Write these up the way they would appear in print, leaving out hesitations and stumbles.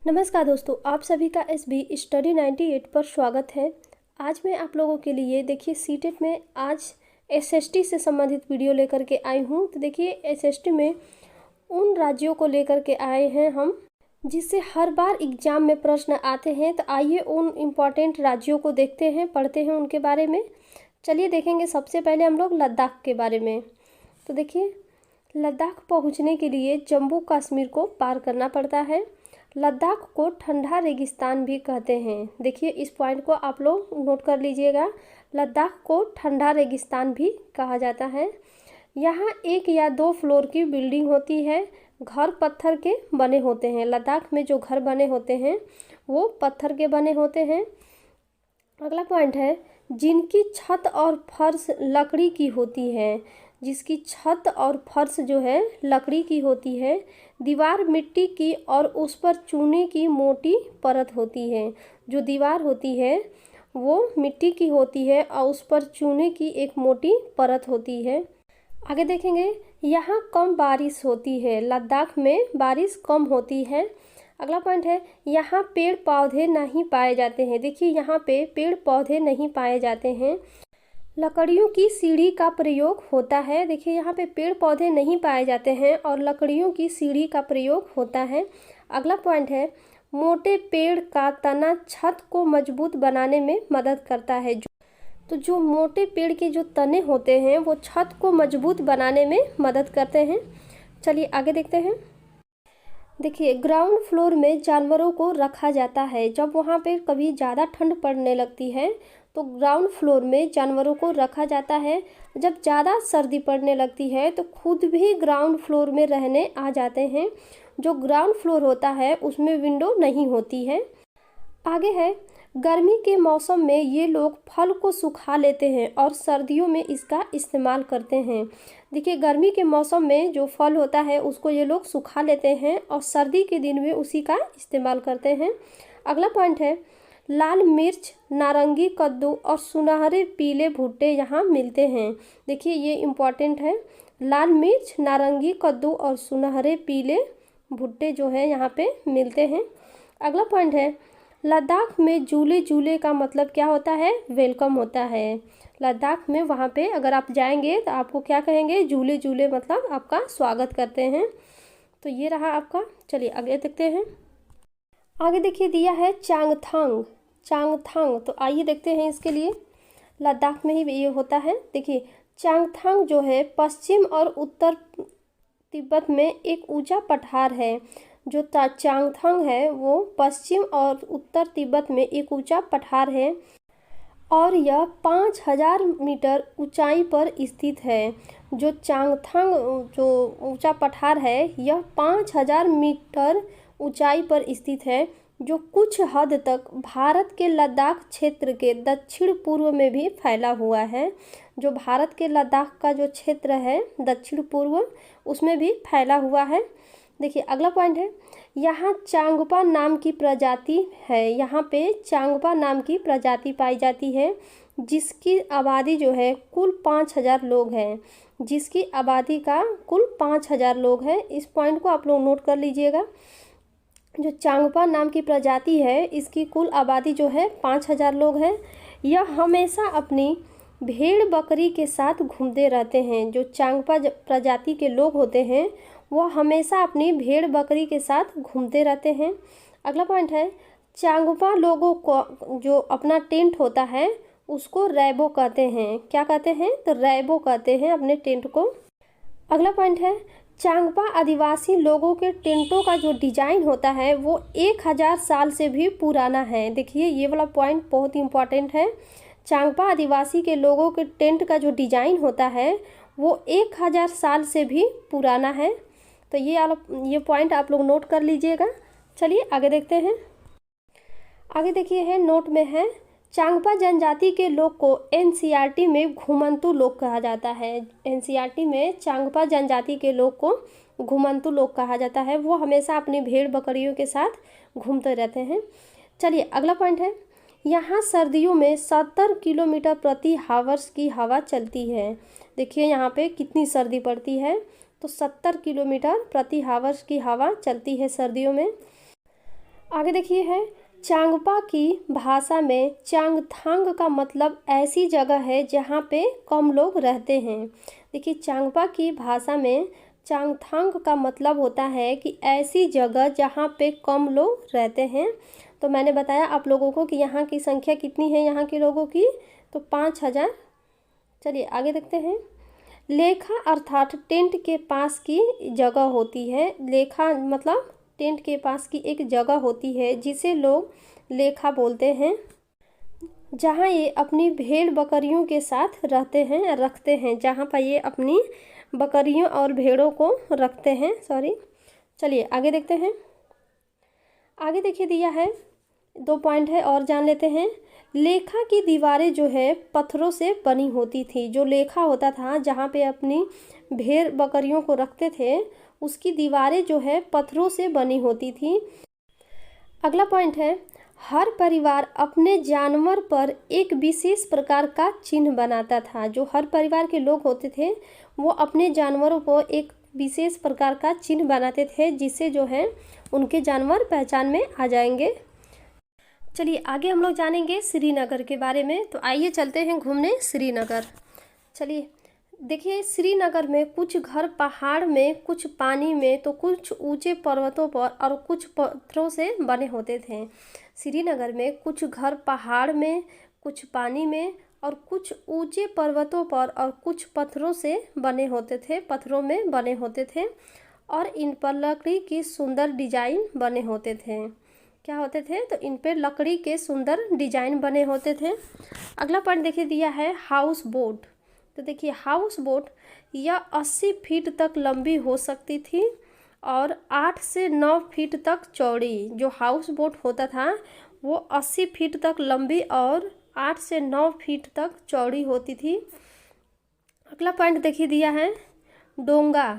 नमस्कार दोस्तों, आप सभी का एसबी स्टडी 98 पर स्वागत है। आज मैं आप लोगों के लिए देखिए सीटेट में आज एसएसटी से संबंधित वीडियो लेकर के आई हूँ। तो देखिए एसएसटी में उन राज्यों को लेकर के आए हैं हम जिससे हर बार एग्जाम में प्रश्न आते हैं। तो आइए उन इम्पॉर्टेंट राज्यों को देखते हैं, पढ़ते हैं उनके बारे में। चलिए देखेंगे सबसे पहले हम लोग लद्दाख के बारे में। तो देखिए लद्दाख पहुँचने के लिए जम्मू कश्मीर को पार करना पड़ता है। लद्दाख को ठंडा रेगिस्तान भी कहते हैं। देखिए इस पॉइंट को आप लोग नोट कर लीजिएगा, लद्दाख को ठंडा रेगिस्तान भी कहा जाता है। यहाँ 1 या 2 फ्लोर की बिल्डिंग होती है। घर पत्थर के बने होते हैं। लद्दाख में जो घर बने होते हैं वो पत्थर के बने होते हैं। अगला पॉइंट है जिनकी छत और फर्श लकड़ी की होती है। जिसकी छत और फर्श जो है लकड़ी की होती है। दीवार मिट्टी की और उस पर चूने की मोटी परत होती है। जो दीवार होती है वो मिट्टी की होती है और उस पर चूने की एक मोटी परत होती है। आगे देखेंगे यहाँ कम बारिश होती है। लद्दाख में बारिश कम होती है। अगला पॉइंट है यहाँ पेड़ पौधे नहीं पाए जाते हैं। देखिए यहाँ पे पेड़ पौधे नहीं पाए जाते हैं। लकड़ियों की सीढ़ी का प्रयोग होता है। देखिए यहाँ पे पेड़ पौधे नहीं पाए जाते हैं और लकड़ियों की सीढ़ी का प्रयोग होता है। अगला पॉइंट है मोटे पेड़ का तना छत को मजबूत बनाने में मदद करता है। तो जो मोटे पेड़ के जो तने होते हैं वो छत को मजबूत बनाने में मदद करते हैं। चलिए आगे देखते हैं। देखिए ग्राउंड फ्लोर में जानवरों को रखा जाता है। जब वहाँ पे कभी ज़्यादा ठंड पड़ने लगती है तो ग्राउंड फ्लोर में जानवरों को रखा जाता है। जब ज़्यादा सर्दी पड़ने लगती है तो खुद भी ग्राउंड फ्लोर में रहने आ जाते हैं। जो ग्राउंड फ्लोर होता है उसमें विंडो नहीं होती है। आगे है गर्मी के मौसम में ये लोग फल को सुखा लेते हैं और सर्दियों में इसका इस्तेमाल करते हैं। देखिए गर्मी के मौसम में जो फल होता है उसको ये लोग सुखा लेते हैं और सर्दी के दिन में उसी का इस्तेमाल करते हैं। अगला पॉइंट है लाल मिर्च, नारंगी कद्दू और सुनहरे पीले भुट्टे यहाँ मिलते हैं। देखिए ये इम्पॉर्टेंट है, लाल मिर्च, नारंगी कद्दू और सुनहरे पीले भुट्टे जो है यहाँ पे मिलते हैं। अगला पॉइंट है लद्दाख में जूले जूले का मतलब क्या होता है? वेलकम होता है। लद्दाख में वहाँ पे अगर आप जाएंगे तो आपको क्या कहेंगे? जूले जूले मतलब आपका स्वागत करते हैं। तो ये रहा आपका। चलिए आगे देखते हैं। आगे देखिए दिया है चांगथांग। चांगथांग तो आइए देखते हैं इसके लिए। लद्दाख में ही ये होता है। देखिए चांगथांग जो है पश्चिम और उत्तर तिब्बत में एक ऊंचा पठार है। जो चांगथांग है वो पश्चिम और उत्तर तिब्बत में एक ऊंचा पठार है और यह 5000 मीटर ऊंचाई पर स्थित है। जो चांगथांग जो ऊंचा पठार है यह 5000 मीटर ऊंचाई पर स्थित है, जो कुछ हद तक भारत के लद्दाख क्षेत्र के दक्षिण पूर्व में भी फैला हुआ है। जो भारत के लद्दाख का जो क्षेत्र है दक्षिण पूर्व उसमें भी फैला हुआ है। देखिए अगला पॉइंट है यहाँ चांगपा नाम की प्रजाति है। यहाँ पे चांगपा नाम की प्रजाति पाई जाती है जिसकी आबादी जो है कुल 5000 लोग हैं। जिसकी आबादी का कुल 5000 लोग हैं। इस पॉइंट को आप लोग नोट कर लीजिएगा। जो चांगपा नाम की प्रजाति है इसकी कुल आबादी जो है 5000 लोग हैं। यह हमेशा अपनी भेड़ बकरी के साथ घूमते रहते हैं। जो चांगपा प्रजाति के लोग होते हैं वह हमेशा अपनी भेड़ बकरी के साथ घूमते रहते हैं। अगला पॉइंट है चांगपा लोगों को जो अपना टेंट होता है उसको रैबो कहते हैं। क्या कहते हैं? तो रैबो कहते हैं अपने टेंट को। अगला पॉइंट है चांगपा आदिवासी लोगों के टेंटों का जो डिजाइन होता है वो 1000 साल से भी पुराना है। देखिए ये वाला पॉइंट बहुत इंपॉर्टेंट है। चांगपा आदिवासी के लोगों के टेंट का जो डिजाइन होता है वो 1000 साल से भी पुराना है। तो ये पॉइंट आप लोग नोट कर लीजिएगा। चलिए आगे देखते हैं। आगे देखिए है नोट में है चांगपा जनजाति के लोग को एनसीईआरटी में घुमंतू लोग कहा जाता है। एनसीईआरटी में चांगपा जनजाति के लोग को घुमंतू लोग कहा जाता है। वो हमेशा अपनी भेड़ बकरियों के साथ घूमते रहते हैं। चलिए अगला पॉइंट है यहाँ सर्दियों में 70 किलोमीटर प्रति हावर्स की हवा चलती है। देखिए यहाँ पे कितनी सर्दी पड़ती है, तो 70 किलोमीटर प्रति हावर्स की हवा चलती है सर्दियों में। आगे देखिए है, चांगपा की भाषा में चांगथांग का मतलब ऐसी जगह है जहाँ पे कम लोग रहते हैं। देखिए चांगपा की भाषा में चांगथांग का मतलब होता है कि ऐसी जगह जहाँ पे कम लोग रहते हैं। तो मैंने बताया आप लोगों को कि यहाँ की संख्या कितनी है, यहाँ के लोगों की, तो 5000। चलिए आगे देखते हैं। लेखा अर्थात टेंट के पास की जगह होती है। लेखा मतलब टेंट के पास की एक जगह होती है जिसे लोग लेखा बोलते हैं, जहाँ ये अपनी भेड़ बकरियों के साथ रहते हैं, रखते हैं, जहाँ पर ये अपनी बकरियों और भेड़ों को रखते हैं। चलिए आगे देखते हैं। आगे देखिए दिया है, 2 पॉइंट है और जान लेते हैं। लेखा की दीवारें जो है पत्थरों से बनी होती थी। जो लेखा होता था जहाँ पे अपनी भेड़ बकरियों को रखते थे, उसकी दीवारें जो है पत्थरों से बनी होती थी। अगला पॉइंट है, हर परिवार अपने जानवर पर एक विशेष प्रकार का चिन्ह बनाता था। जो हर परिवार के लोग होते थे वो अपने जानवरों को एक विशेष प्रकार का चिन्ह बनाते थे, जिससे जो है उनके जानवर पहचान में आ जाएंगे। चलिए आगे हम लोग जानेंगे श्रीनगर के बारे में। तो आइए चलते हैं घूमने श्रीनगर। चलिए देखिए, श्रीनगर में कुछ घर पहाड़ में, कुछ पानी में, तो कुछ ऊंचे पर्वतों पर और कुछ पत्थरों से बने होते थे। श्रीनगर में कुछ घर पहाड़ में, कुछ पानी में और कुछ ऊंचे पर्वतों पर और कुछ पत्थरों से बने होते थे, पत्थरों में बने होते थे, और इन पर लकड़ी की सुंदर डिजाइन बने होते थे। क्या होते थे? तो इन पर लकड़ी के सुंदर डिजाइन बने होते थे। अगला पॉइंट देखिए दिया है, हाउस बोट। तो देखिए हाउस बोट यह 80 फीट तक लंबी हो सकती थी और 8 से 9 फीट तक चौड़ी। जो हाउस बोट होता था वो 80 फीट तक लंबी और 8 से 9 फीट तक चौड़ी होती थी। अगला पॉइंट देखिए दिया है, डोंगा।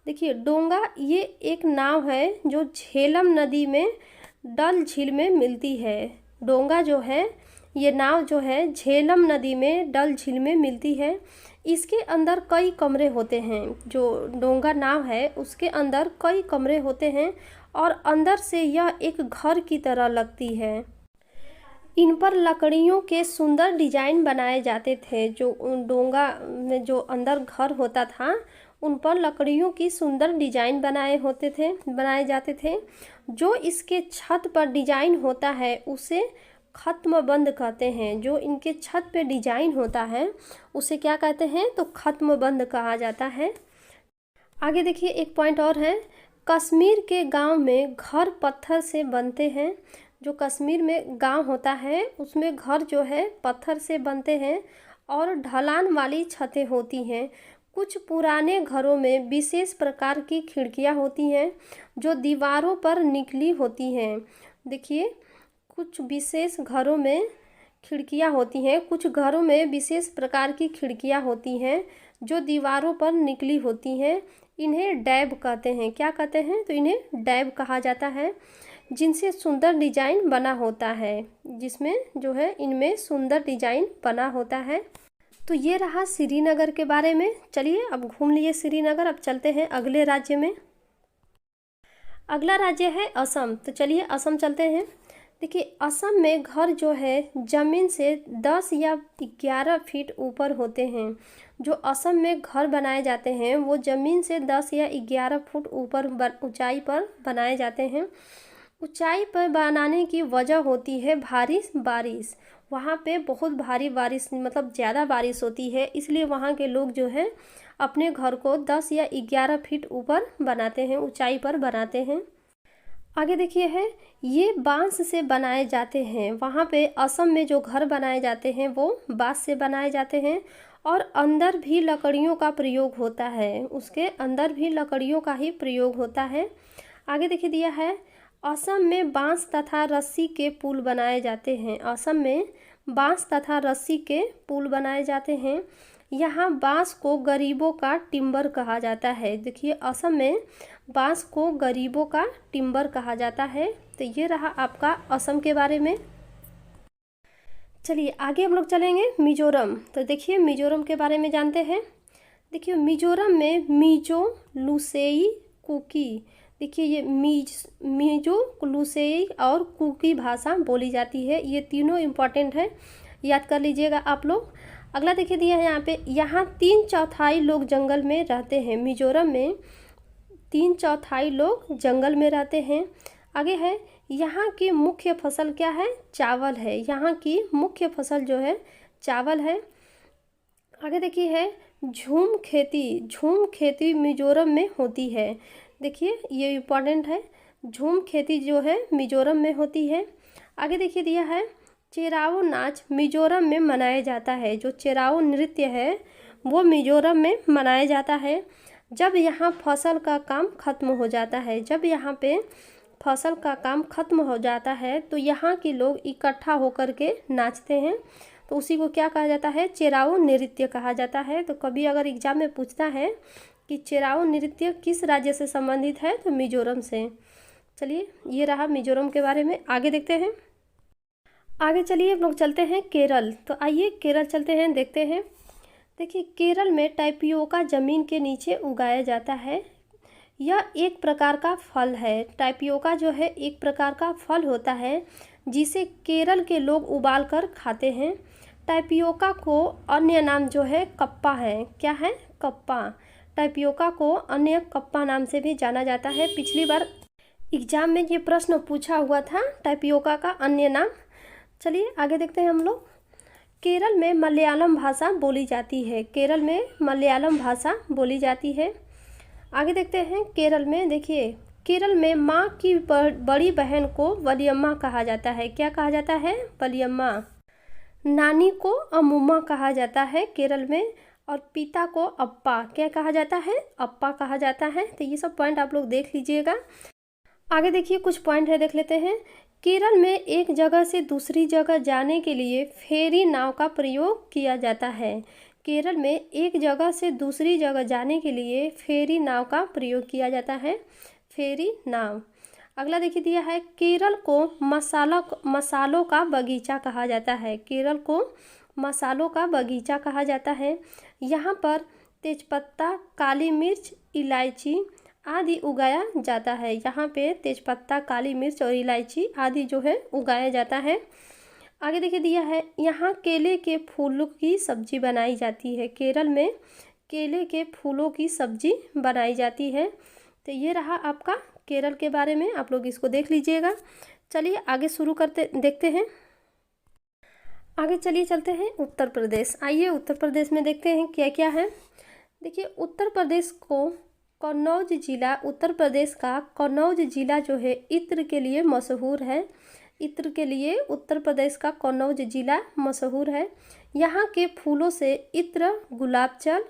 देखिए डोंगा ये एक नाव है जो झेलम नदी में डल झील में मिलती है। डोंगा जो है, ये नाव जो है झेलम नदी में डल झील में मिलती है। इसके अंदर कई कमरे होते हैं। जो डोंगा नाव है उसके अंदर कई कमरे होते हैं और अंदर से यह एक घर की तरह लगती है। इन पर लकड़ियों के सुंदर डिजाइन बनाए जाते थे। जो डोंगा में जो अंदर घर होता था उन पर लकड़ियों की सुंदर डिजाइन बनाए जाते थे। जो इसके छत पर डिजाइन होता है उसे खत्म बंद कहते हैं। जो इनके छत पे डिजाइन होता है उसे क्या कहते हैं? तो खत्म बंद कहा जाता है। आगे देखिए एक पॉइंट और है, कश्मीर के गांव में घर पत्थर से बनते हैं। जो कश्मीर में गांव होता है उसमें घर जो है पत्थर से बनते हैं और ढलान वाली छतें होती हैं। कुछ पुराने घरों में विशेष प्रकार की खिड़कियां होती हैं जो दीवारों पर निकली होती हैं। देखिए कुछ विशेष घरों में खिड़कियां होती हैं, कुछ घरों में विशेष प्रकार की खिड़कियां होती हैं जो दीवारों पर निकली होती हैं। इन्हें डैब कहते हैं। क्या कहते हैं? तो इन्हें डैब कहा जाता है, जिनसे सुंदर डिजाइन बना होता है, जिसमें जो है इनमें सुंदर डिजाइन बना होता है। तो ये रहा श्रीनगर के बारे में। चलिए अब घूम लिए श्रीनगर, अब चलते हैं अगले राज्य में। अगला राज्य है असम। तो चलिए असम चलते हैं। देखिए असम में घर जो है ज़मीन से 10 या 11 फीट ऊपर होते हैं। जो असम में घर बनाए जाते हैं वो ज़मीन से 10 या 11 फुट ऊपर ऊंचाई पर बनाए जाते हैं। ऊंचाई पर बनाने की वजह होती है भारी बारिश। वहाँ पे बहुत भारी बारिश मतलब ज़्यादा बारिश होती है, इसलिए वहाँ के लोग जो है अपने घर को 10 या 11 फीट ऊपर बनाते हैं, ऊंचाई पर बनाते हैं। आगे देखिए है, ये बांस से बनाए जाते हैं। वहाँ पे असम में जो घर बनाए जाते हैं वो बांस से बनाए जाते हैं और अंदर भी लकड़ियों का प्रयोग होता है। उसके अंदर भी लकड़ियों का ही प्रयोग होता है। आगे देखिए दिया है, असम में बांस तथा रस्सी के पुल बनाए जाते हैं। असम में बांस तथा रस्सी के पुल बनाए जाते हैं। यहाँ बांस को गरीबों का टिम्बर कहा जाता है। देखिए असम में बांस को गरीबों का टिम्बर कहा जाता है। तो ये रहा आपका असम के बारे में। चलिए आगे हम लोग चलेंगे मिजोरम। तो देखिए मिजोरम के बारे में जानते हैं। देखिए मिजोरम में मिजो, लुसेई, कुकी, देखिए ये मिजो, लुसेई और कुकी भाषा बोली जाती है। ये तीनों इम्पॉर्टेंट है, याद कर लीजिएगा आप लोग। अगला देखिए दिया है यहाँ पे, यहाँ 3/4 लोग जंगल में रहते हैं। मिजोरम में 3/4 लोग जंगल में रहते हैं। आगे है, यहाँ की मुख्य फसल क्या है? चावल है। यहाँ की मुख्य फसल जो है चावल है। आगे देखिए है, झूम खेती मिजोरम में होती है। देखिए ये इम्पॉर्टेंट है, झूम खेती जो है मिजोरम में होती है। आगे देखिए दिया है, चेराओ नाच मिजोरम में मनाया जाता है। जो चेराओ नृत्य है वो मिजोरम में मनाया जाता है। जब यहाँ फसल का काम खत्म हो जाता है, जब यहाँ पे फसल का काम खत्म हो जाता है तो यहाँ के लोग इकट्ठा होकर के नाचते हैं, तो उसी को क्या कहा जाता है? चेराओ नृत्य कहा जाता है। तो कभी अगर एग्जाम में पूछता है कि चेराओ नृत्य किस राज्य से संबंधित है, तो मिजोरम से। चलिए ये रहा मिजोरम के बारे में। आगे देखते हैं, आगे चलिए हम लोग चलते हैं केरल। तो आइए केरल चलते हैं, देखते हैं। देखिए केरल में टाइपियोका ज़मीन के नीचे उगाया जाता है। यह एक प्रकार का फल है। टाइपियोका जो है एक प्रकार का फल होता है जिसे केरल के लोग उबाल कर खाते हैं। टाइपियोका को अन्य नाम जो है कप्पा है। क्या है? कप्पा। टाइपियोका को अन्य कप्पा नाम से भी जाना जाता है। पिछली बार एग्जाम में ये प्रश्न पूछा हुआ था, टाइपियोका का अन्य नाम। चलिए आगे देखते हैं हम लोग। केरल में मलयालम भाषा बोली जाती है। केरल में मलयालम भाषा बोली जाती है। आगे देखते हैं केरल में। देखिए केरल में माँ की बड़ी बहन को वलियम्मा कहा जाता है। क्या कहा जाता है? वलियम्मा। नानी को अम्मुम्मा कहा जाता है केरल में, और पिता को अप्पा क्या कहा जाता है? अप्पा कहा जाता है। तो ये सब पॉइंट आप लोग देख लीजिएगा। आगे देखिए कुछ पॉइंट है, देख लेते हैं। केरल में एक जगह से दूसरी जगह जाने के लिए फेरी नाव का प्रयोग किया जाता है। केरल में एक जगह से दूसरी जगह जाने के लिए फेरी नाव का प्रयोग किया जाता है, फेरी नाव। अगला देखिए दिया है, केरल को मसालों का बगीचा कहा जाता है। केरल को मसालों का बगीचा कहा जाता है। यहाँ पर तेजपत्ता, काली मिर्च, इलायची आदि उगाया जाता है। यहाँ पे तेजपत्ता, काली मिर्च और इलायची आदि जो है उगाया जाता है। आगे देखिए दिया है, यहाँ केले के फूलों की सब्जी बनाई जाती है। केरल में केले के फूलों की सब्जी बनाई जाती है। तो ये रहा आपका केरल के बारे में, आप लोग इसको देख लीजिएगा। चलिए आगे शुरू करते देखते हैं। आगे चलिए चलते हैं उत्तर प्रदेश। आइए उत्तर प्रदेश में देखते हैं क्या क्या है। देखिए उत्तर प्रदेश को कन्नौज जिला, उत्तर प्रदेश का कन्नौज जिला जो है इत्र के लिए मशहूर है। इत्र के लिए उत्तर प्रदेश का कन्नौज जिला मशहूर है। यहाँ के फूलों से इत्र, गुलाब जल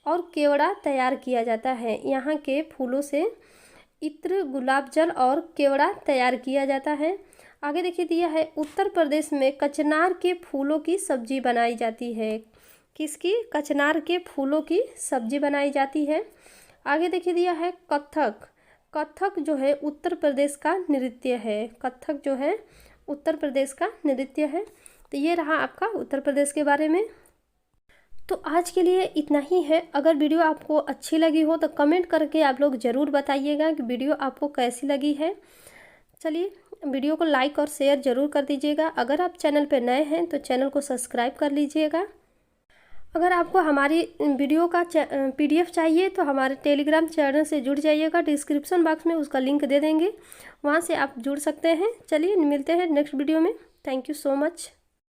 और केवड़ा तैयार किया जाता है। यहाँ के फूलों से इत्र, गुलाब जल और केवड़ा तैयार किया जाता है। आगे देखिए दिया है, उत्तर प्रदेश में कचनार के फूलों की सब्जी बनाई जाती है। किसकी? कचनार के फूलों की सब्जी बनाई जाती है। आगे देखिए दिया है कथक। कथक जो है उत्तर प्रदेश का नृत्य है। कथक जो है उत्तर प्रदेश का नृत्य है। तो ये रहा आपका उत्तर प्रदेश के बारे में। तो आज के लिए इतना ही है। अगर वीडियो आपको अच्छी लगी हो तो कमेंट करके आप लोग ज़रूर बताइएगा कि वीडियो आपको कैसी लगी है। चलिए वीडियो को लाइक और शेयर ज़रूर कर दीजिएगा। अगर आप चैनल पर नए हैं तो चैनल को सब्सक्राइब कर लीजिएगा। अगर आपको हमारी वीडियो का PDF चाहिए तो हमारे टेलीग्राम चैनल से जुड़ जाइएगा। डिस्क्रिप्शन बॉक्स में उसका लिंक दे देंगे, वहाँ से आप जुड़ सकते हैं। चलिए मिलते हैं नेक्स्ट वीडियो में। Thank you so much.